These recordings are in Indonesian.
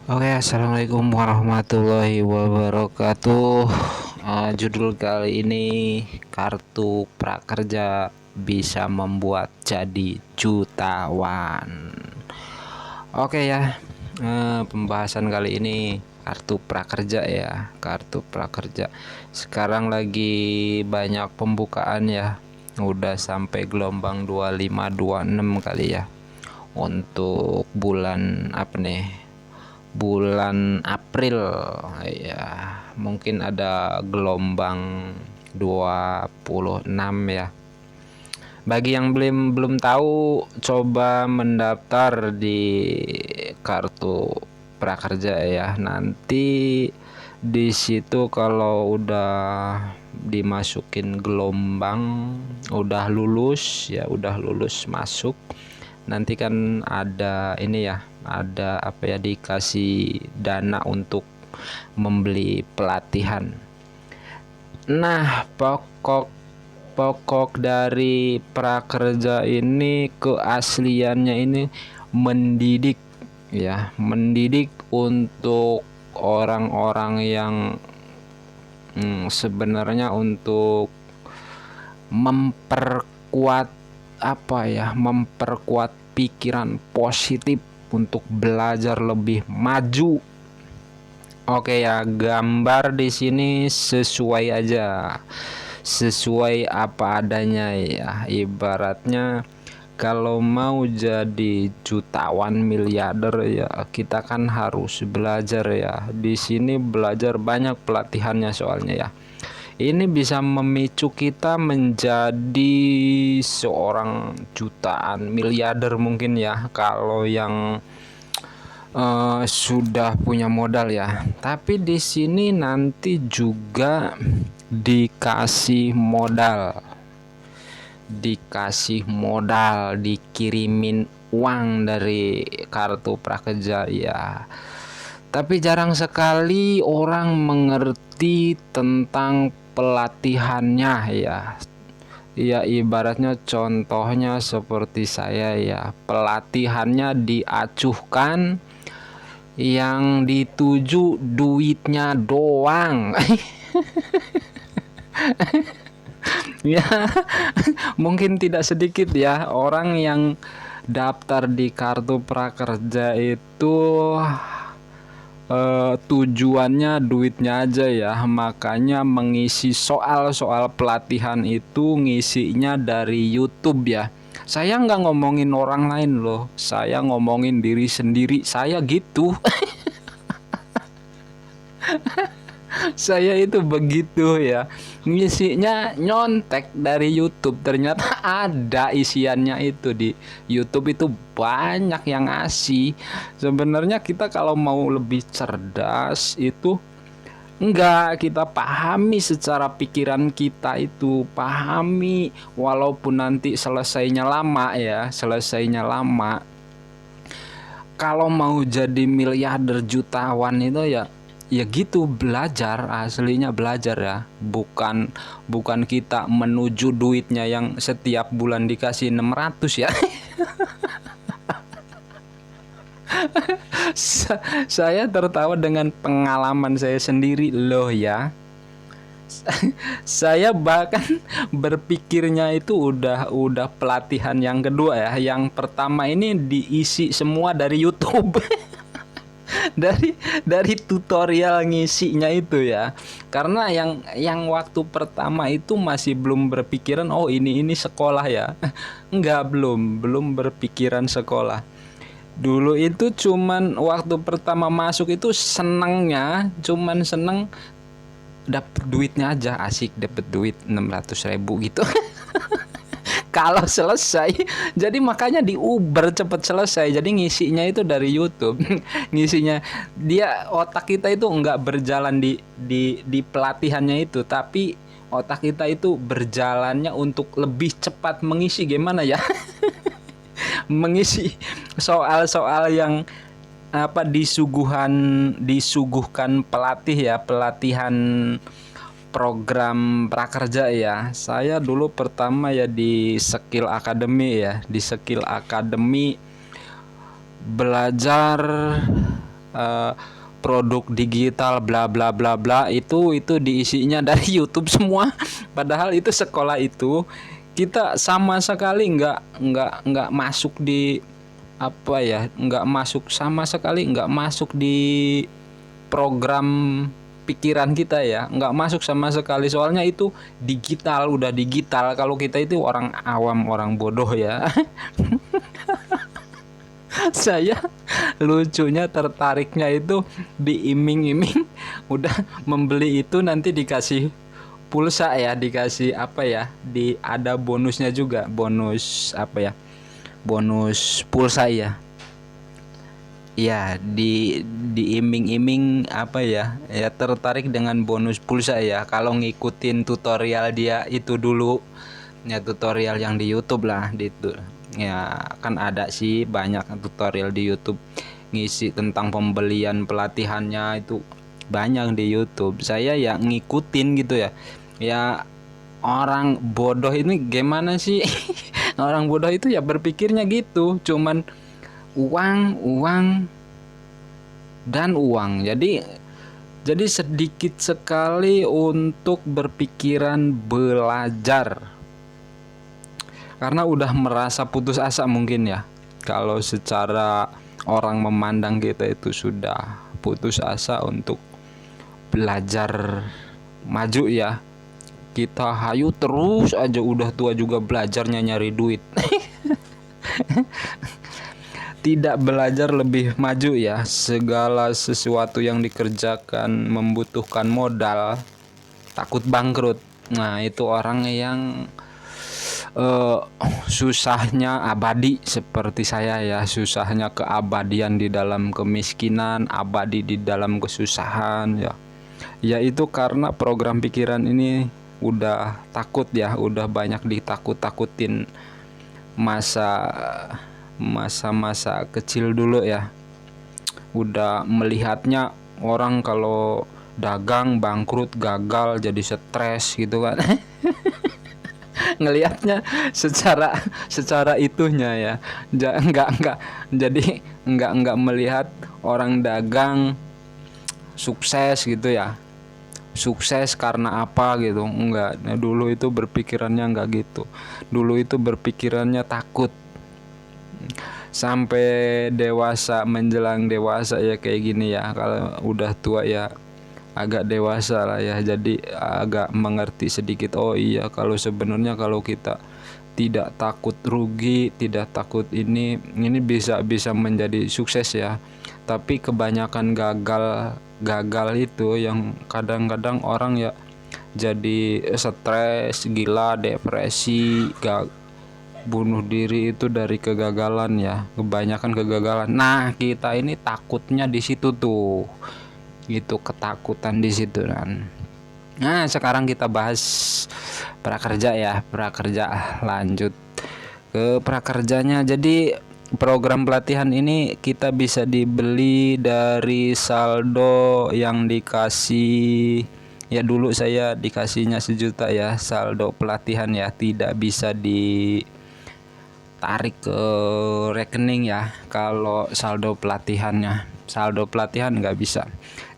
Oke, assalamualaikum warahmatullahi wabarakatuh. Judul kali ini kartu prakerja bisa membuat jadi jutawan. Oke ya, pembahasan kali ini kartu prakerja ya, kartu prakerja. Sekarang lagi banyak pembukaan ya, udah sampai gelombang 25 26 kali ya. Untuk bulan apa nih? Bulan April ya, mungkin ada gelombang 26 ya. Bagi yang belum belum tahu, coba mendaftar di kartu prakerja ya. Nanti di situ kalau udah dimasukin gelombang, udah lulus ya, udah lulus masuk, nanti kan ada ini ya, ada apa ya, dikasih dana untuk membeli pelatihan. Nah, pokok dari prakerja ini, keasliannya ini mendidik ya, mendidik untuk orang-orang yang sebenarnya untuk memperkuat apa ya, memperkuat pikiran positif untuk belajar lebih maju. Oke ya, gambar di sini sesuai aja, sesuai apa adanya ya. Ibaratnya kalau mau jadi jutawan miliarder ya, kita kan harus belajar ya. Di sini belajar banyak pelatihannya soalnya ya. Ini bisa memicu kita menjadi seorang jutaan miliarder mungkin ya, kalau yang sudah punya modal ya. Tapi di sini nanti juga dikasih modal, dikirimin uang dari kartu prakerja ya. Tapi jarang sekali orang mengerti tentang pelatihannya ya. Ya ibaratnya contohnya seperti saya ya, pelatihannya diacuhkan, yang dituju duitnya doang. Ya, mungkin tidak sedikit ya orang yang daftar di kartu prakerja itu tujuannya duitnya aja ya. Makanya mengisi soal-soal pelatihan itu ngisinya dari YouTube ya. Saya nggak ngomongin orang lain loh, saya ngomongin diri sendiri, saya gitu. Saya itu begitu ya, ngisinya nyontek dari YouTube, ternyata ada isiannya. Itu di YouTube itu banyak yang ngasih. Sebenarnya kita kalau mau lebih cerdas itu, enggak, kita pahami secara pikiran kita itu, pahami walaupun nanti selesainya lama ya, selesainya lama. Kalau mau jadi miliarder jutawan itu ya, ya gitu, belajar, aslinya belajar ya, bukan kita menuju duitnya yang setiap bulan dikasih 600 ya. Saya tertawa dengan pengalaman saya sendiri loh ya. Saya bahkan berpikirnya itu udah pelatihan yang kedua ya. Yang pertama ini diisi semua dari YouTube. dari tutorial ngisinya itu ya. Karena yang waktu pertama itu masih belum berpikiran oh ini sekolah ya. Enggak, belum berpikiran sekolah. Dulu itu cuman waktu pertama masuk itu senengnya, cuman seneng dapet duitnya aja, asik dapet duit 600.000 gitu. Kalau selesai, jadi makanya di Uber cepet selesai, jadi ngisinya itu dari YouTube. Ngisinya, dia otak kita itu nggak berjalan di pelatihannya itu, tapi otak kita itu berjalannya untuk lebih cepat mengisi, gimana ya. Mengisi soal-soal yang apa, disuguhkan pelatih ya, pelatihan program prakerja ya. Saya dulu pertama ya di Skill Academy ya, di Skill Academy belajar produk digital bla bla bla bla, itu diisinya dari YouTube semua. Padahal itu sekolah itu kita sama sekali nggak masuk di apa ya, nggak masuk sama sekali, nggak masuk di program pikiran kita ya, nggak masuk sama sekali, soalnya itu digital, udah digital. Kalau kita itu orang awam, orang bodoh ya. Saya lucunya tertariknya itu diiming-iming udah membeli itu nanti dikasih pulsa ya, dikasih apa ya, ada bonusnya juga, bonus apa ya, bonus pulsa ya. Ya, diiming-iming apa ya, ya tertarik dengan bonus pulsa ya. Kalau ngikutin tutorial dia itu dulu, ya tutorial yang di YouTube lah, itu ya kan ada sih banyak tutorial di YouTube ngisi tentang pembelian, pelatihannya itu banyak di YouTube. Saya ya ngikutin gitu ya. Ya orang bodoh ini gimana sih? Orang bodoh itu ya berpikirnya gitu, cuman uang, uang, dan uang. Jadi sedikit sekali untuk berpikiran belajar. Karena udah merasa putus asa mungkin ya. Kalau secara orang memandang kita itu sudah putus asa untuk belajar maju ya. Kita hayu terus aja, udah tua juga belajarnya nyari duit. Tidak belajar lebih maju ya. Segala sesuatu yang dikerjakan membutuhkan modal, takut bangkrut. Nah, itu orang yang eh, susahnya abadi seperti saya ya, susahnya keabadian di dalam kemiskinan, abadi di dalam kesusahan ya. Ya itu karena program pikiran ini udah takut ya, udah banyak ditakut-takutin masa-masa kecil dulu ya. Udah melihatnya orang kalau dagang bangkrut, gagal, jadi stres gitu kan. Ngelihatnya secara itunya ya. Enggak jadi enggak melihat orang dagang sukses gitu ya, sukses karena apa gitu, enggak. Nah, dulu itu berpikirannya enggak gitu, dulu itu berpikirannya takut. Sampai dewasa, menjelang dewasa ya kayak gini ya, kalau udah tua ya agak dewasa lah ya, jadi agak mengerti sedikit. Oh iya, kalau sebenarnya kalau kita tidak takut rugi, tidak takut ini bisa bisa menjadi sukses ya. Tapi kebanyakan gagal itu yang kadang-kadang orang ya jadi stres, gila, depresi, bunuh diri itu dari kegagalan ya, kebanyakan kegagalan. Nah, kita ini takutnya di situ tuh, gitu, ketakutan di situ kan. Nah, sekarang kita bahas prakerja ya, prakerja. Lanjut ke prakerjanya. Jadi program pelatihan ini kita bisa dibeli dari saldo yang dikasih. Ya dulu saya dikasihnya 1 juta ya, saldo pelatihan ya, tidak bisa ditarik ke rekening ya kalau saldo pelatihannya. Saldo pelatihan nggak bisa.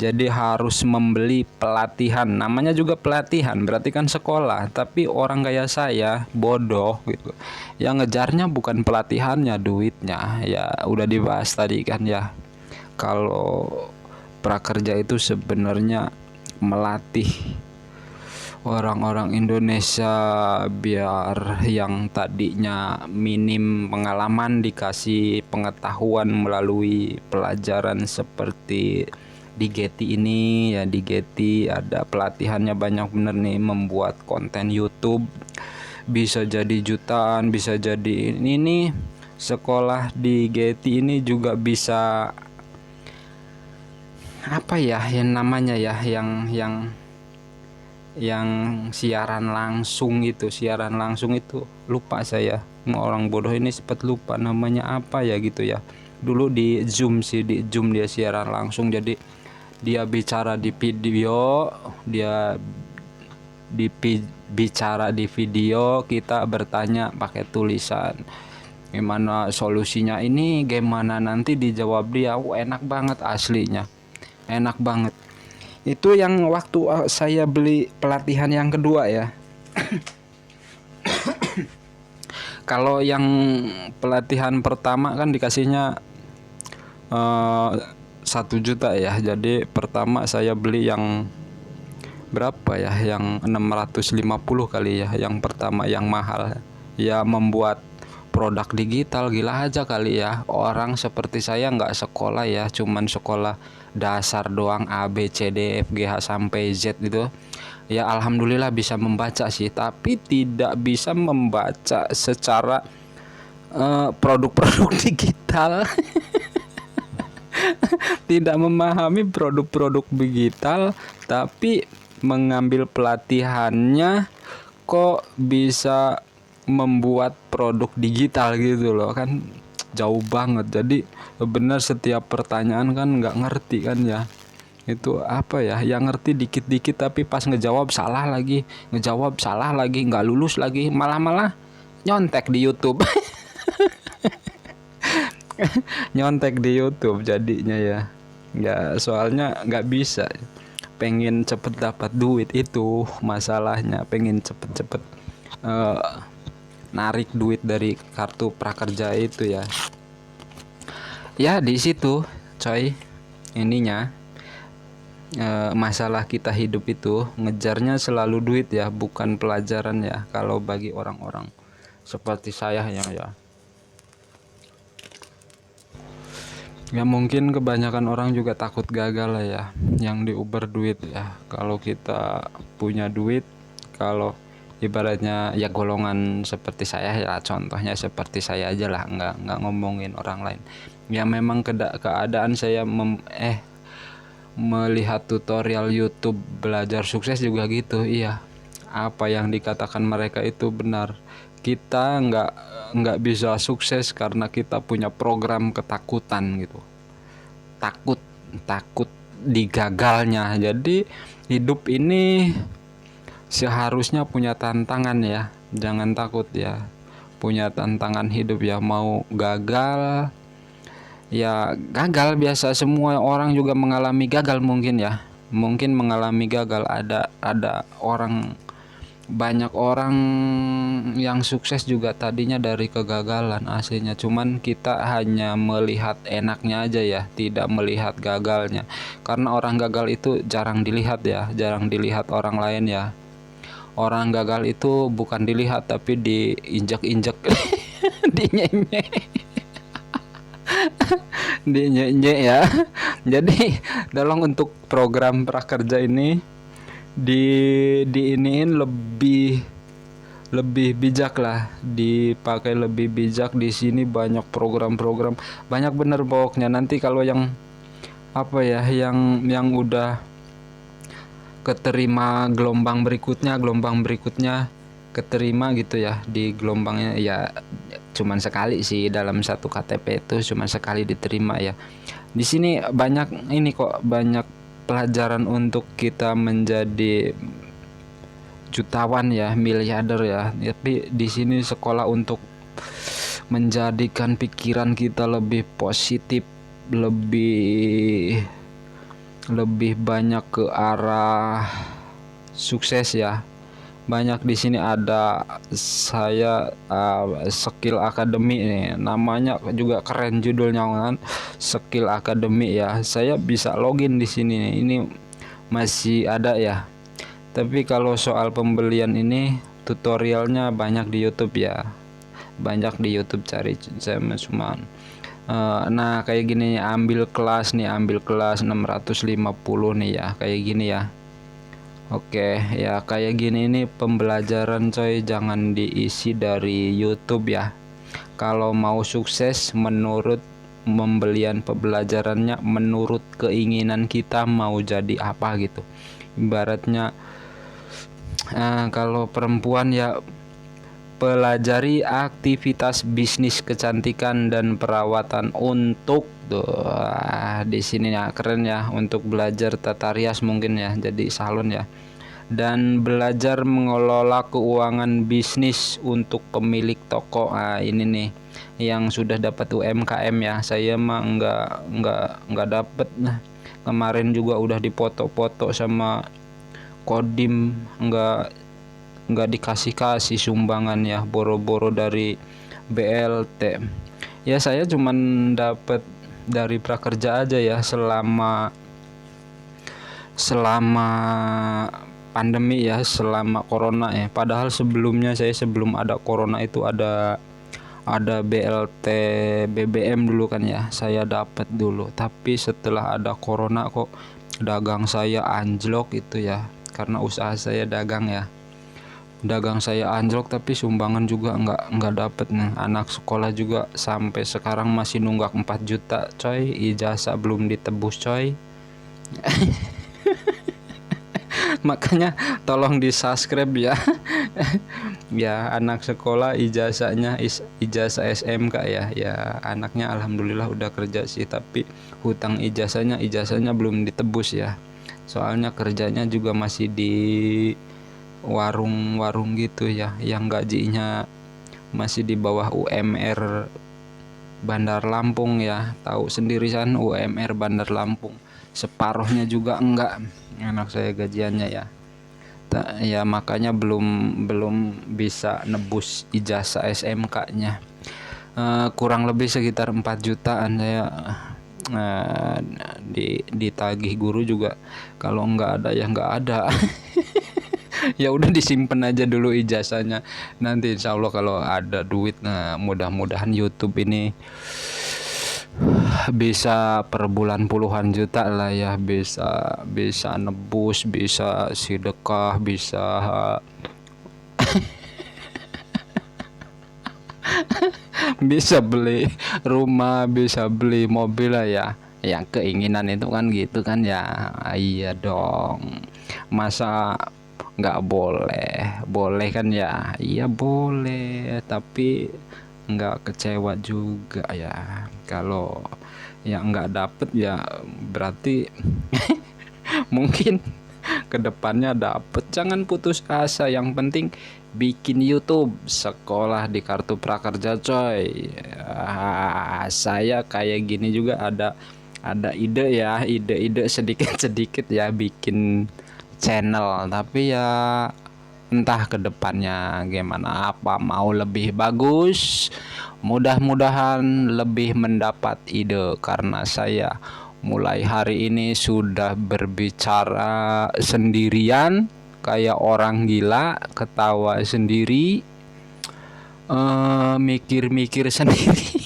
Jadi harus membeli pelatihan. Namanya juga pelatihan, berarti kan sekolah. Tapi orang kayak saya bodoh gitu. Yang ngejarnya bukan pelatihannya, duitnya. Ya udah dibahas tadi kan ya. Kalau prakerja itu sebenarnya melatih orang-orang Indonesia biar yang tadinya minim pengalaman dikasih pengetahuan melalui pelajaran seperti di Getty ini ya. Di Getty ada pelatihannya banyak bener nih, membuat konten YouTube bisa jadi jutaan, bisa jadi ini nih. Sekolah di Getty ini juga bisa apa ya yang namanya ya, yang siaran langsung itu, lupa saya. Orang bodoh ini sempat lupa namanya apa ya gitu ya. Dulu di Zoom sih, di Zoom dia siaran langsung, jadi dia bicara di video, dia bicara di video, kita bertanya pakai tulisan. gimana solusinya ini, gimana nanti dijawab dia. Enak banget aslinya, enak banget. Itu yang waktu saya beli pelatihan yang kedua ya. Kalau yang pelatihan pertama kan dikasihnya 1 juta ya. Jadi pertama saya beli yang berapa ya, yang 650 kali ya, yang pertama yang mahal ya. Membuat produk digital, gila aja kali ya. Orang seperti saya nggak sekolah ya, cuman sekolah dasar doang, A B C D F G H sampai Z gitu ya. Alhamdulillah bisa membaca sih, tapi tidak bisa membaca secara produk-produk digital. Tidak memahami produk-produk digital, tapi mengambil pelatihannya kok bisa membuat produk digital gitu loh kan, jauh banget. Jadi benar setiap pertanyaan kan nggak ngerti kan ya. Itu apa ya, yang ngerti dikit-dikit tapi pas ngejawab salah lagi, nggak lulus lagi, malah nyontek di YouTube. Nyontek di YouTube jadinya ya. Ya soalnya nggak bisa, pengen cepet dapat duit, itu masalahnya. Pengen cepet-cepet narik duit dari kartu prakerja itu ya. Ya di situ coy, ininya masalah kita hidup itu ngejarnya selalu duit ya, bukan pelajaran ya. Kalau bagi orang-orang seperti saya ya, ya mungkin kebanyakan orang juga takut gagal lah ya, yang diuber duit ya. Kalau kita punya duit, kalau ibaratnya ya golongan seperti saya ya, contohnya seperti saya aja lah, nggak ngomongin orang lain ya. Memang keadaan saya melihat tutorial YouTube belajar sukses juga gitu. Iya, apa yang dikatakan mereka itu benar. Kita nggak bisa sukses karena kita punya program ketakutan gitu. Takut digagalnya. Jadi hidup ini seharusnya punya tantangan ya. Jangan takut ya. Punya tantangan hidup ya. Mau gagal ya, gagal biasa, semua orang juga mengalami gagal mungkin ya. Mungkin mengalami gagal, ada orang, banyak orang yang sukses juga tadinya dari kegagalan aslinya. Cuman kita hanya melihat enaknya aja ya, tidak melihat gagalnya. Karena orang gagal itu jarang dilihat ya, jarang dilihat orang lain ya. Orang gagal itu bukan dilihat tapi diinjak-injak, dinyenyek. Dinyenyek ya. Jadi tolong untuk program prakerja ini diiniin lebih bijak lah, dipakai lebih bijak. Di sini banyak program-program, banyak bener pokoknya. Nanti kalau yang apa ya, yang udah keterima gelombang berikutnya keterima gitu ya, di gelombangnya ya cuman sekali sih, dalam satu KTP itu cuman sekali diterima ya. Di sini banyak ini kok, banyak pelajaran untuk kita menjadi jutawan ya, miliarder ya. Tapi di sini sekolah untuk menjadikan pikiran kita lebih positif, lebih banyak ke arah sukses ya. Banyak di sini ada saya skill academy nih, namanya juga keren judulnya kan, skill academy ya. Saya bisa login di sini nih, ini masih ada ya. Tapi kalau soal pembelian ini tutorialnya banyak di YouTube ya, banyak di YouTube, cari saya cuma nah kayak gini, ambil kelas 650 nih ya, kayak gini ya. Oke ya, kayak gini nih pembelajaran coy, jangan diisi dari YouTube ya. Kalau mau sukses menurut pembelian pembelajarannya menurut keinginan kita mau jadi apa gitu. Ibaratnya kalau perempuan ya, pelajari aktivitas bisnis kecantikan dan perawatan untuk di sini ya, keren ya, untuk belajar tata rias mungkin ya, jadi salon ya. dan belajar mengelola keuangan bisnis untuk pemilik toko. Ini nih yang sudah dapat UMKM ya. Saya mah nggak dapat. Nah, kemarin juga udah dipoto-foto sama Kodim, nggak dikasih sumbangan ya, boro-boro dari BLT. Ya saya cuman dapat dari prakerja aja ya selama pandemi ya, selama corona ya. Padahal sebelumnya sebelum ada corona itu ada BLT BBM dulu kan ya, saya dapat dulu. Tapi setelah ada corona kok dagang saya anjlok itu ya, karena usaha saya dagang saya anjlok, tapi sumbangan juga nggak dapet nih. Anak sekolah juga sampai sekarang masih nunggak 4 juta coy, ijazah belum ditebus coy. Makanya tolong di subscribe ya. Ya, anak sekolah ijazahnya ijazah SMK ya anaknya alhamdulillah udah kerja sih, tapi hutang ijazahnya belum ditebus ya, soalnya kerjanya juga masih di warung gitu ya, yang gajinya masih di bawah UMR Bandar Lampung ya. Tahu sendiri kan UMR Bandar Lampung, separuhnya juga enggak anak saya gajiannya ya. Ya makanya belum bisa nebus ijazah SMK-nya. Kurang lebih sekitar 4 jutaan saya ditagih guru juga. Kalau enggak ada ya enggak ada. Ya udah disimpan aja dulu ijazahnya, nanti insya Allah kalau ada duit, nah mudah-mudahan YouTube ini bisa per bulan puluhan juta lah ya, bisa nebus, bisa sedekah, bisa beli rumah, bisa beli mobil lah ya. Yang keinginan itu kan gitu kan ya. Iya dong, masa nggak boleh kan ya. Iya boleh, tapi nggak kecewa juga ya. Kalau yang nggak dapet ya berarti mungkin kedepannya dapet. Jangan putus asa, yang penting bikin YouTube, sekolah di kartu prakerja coy. Saya kayak gini juga ada ide ya, ide sedikit ya bikin channel, tapi ya entah kedepannya gimana, apa mau lebih bagus, mudah-mudahan lebih mendapat ide, karena saya mulai hari ini sudah berbicara sendirian kayak orang gila, ketawa sendiri, mikir-mikir sendiri.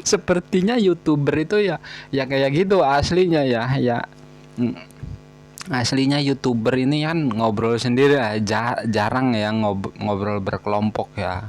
Sepertinya YouTuber itu ya kayak gitu aslinya ya. Aslinya YouTuber ini kan ngobrol sendiri aja, jarang ya ngobrol berkelompok ya.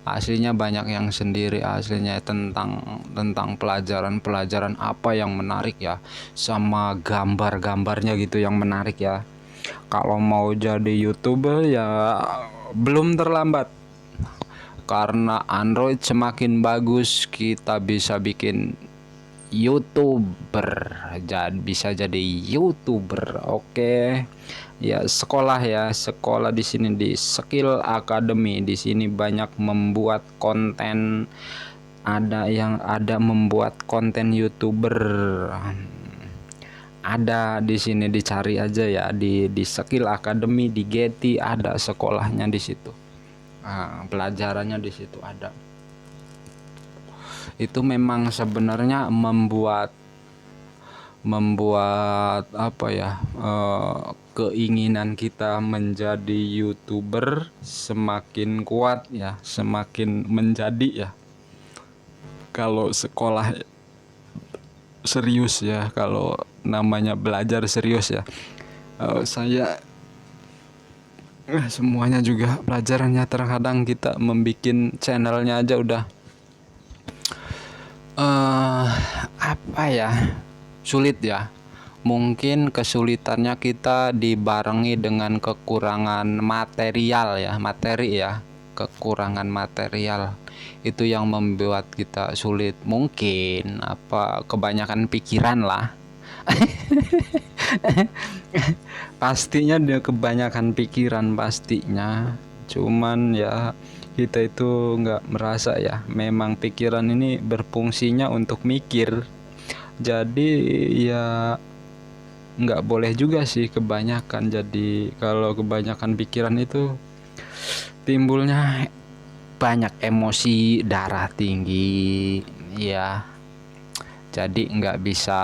Aslinya banyak yang sendiri, aslinya tentang pelajaran apa yang menarik ya, sama gambarnya gitu yang menarik ya. Kalau mau jadi YouTuber ya belum terlambat, karena Android semakin bagus kita bisa bikin YouTuber, bisa jadi YouTuber. Oke. Ya, sekolah di sini di Skill Academy. Di sini banyak membuat konten, ada membuat konten YouTuber. Ada di sini, dicari aja ya di Skill Academy di Getty, ada sekolahnya di situ. Pelajarannya di situ ada. Itu memang sebenarnya membuat apa ya, keinginan kita menjadi YouTuber semakin kuat ya, semakin menjadi ya. Kalau sekolah serius ya, kalau namanya belajar serius ya, saya semuanya juga pelajarannya. Terkadang kita membikin channelnya aja udah apa ya, sulit ya. Mungkin kesulitannya kita dibarengi dengan kekurangan material ya, kekurangan material itu yang membuat kita sulit. Mungkin apa kebanyakan pikiran lah. Pastinya dia kebanyakan pikiran pastinya. Cuman ya kita itu nggak merasa ya. Memang pikiran ini berfungsinya untuk mikir. Jadi ya nggak boleh juga sih kebanyakan. Jadi kalau kebanyakan pikiran itu timbulnya banyak emosi, darah tinggi, ya. Jadi nggak bisa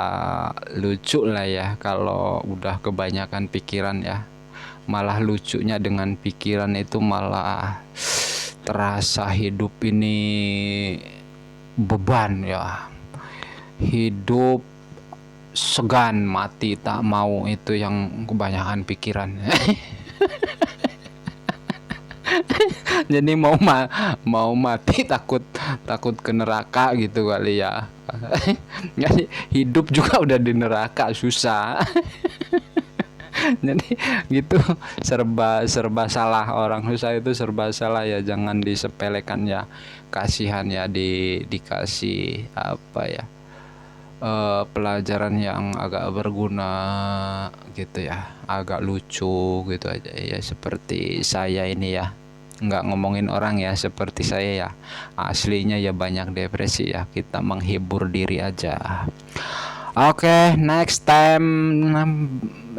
lucu lah ya kalau udah kebanyakan pikiran ya. Malah lucunya dengan pikiran itu malah terasa hidup ini beban ya. Hidup segan, mati tak mau, itu yang kebanyakan pikiran. Jadi mau mati takut takut ke neraka gitu kali ya. Jadi hidup juga udah di neraka susah. Jadi gitu, serba serba salah, orang susah itu serba salah ya, jangan disepelekan ya. Kasihan ya, dikasih apa ya, pelajaran yang agak berguna gitu ya, agak lucu gitu aja ya, seperti saya ini ya, nggak ngomongin orang ya, seperti saya ya, aslinya ya banyak depresi ya, kita menghibur diri aja. Oke, next time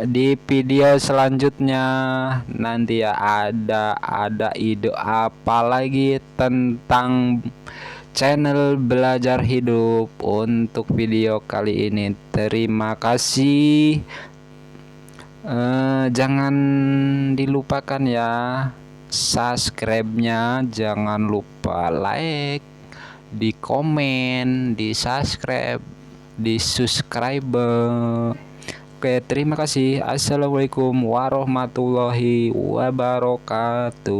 di video selanjutnya nanti ya ada ide apa lagi tentang channel Belajar Hidup untuk video kali ini. Terima kasih. Jangan dilupakan ya subscribe-nya, jangan lupa like, di komen, di subscribe, di subscribe. Oke, terima kasih. Assalamualaikum warahmatullahi wabarakatuh.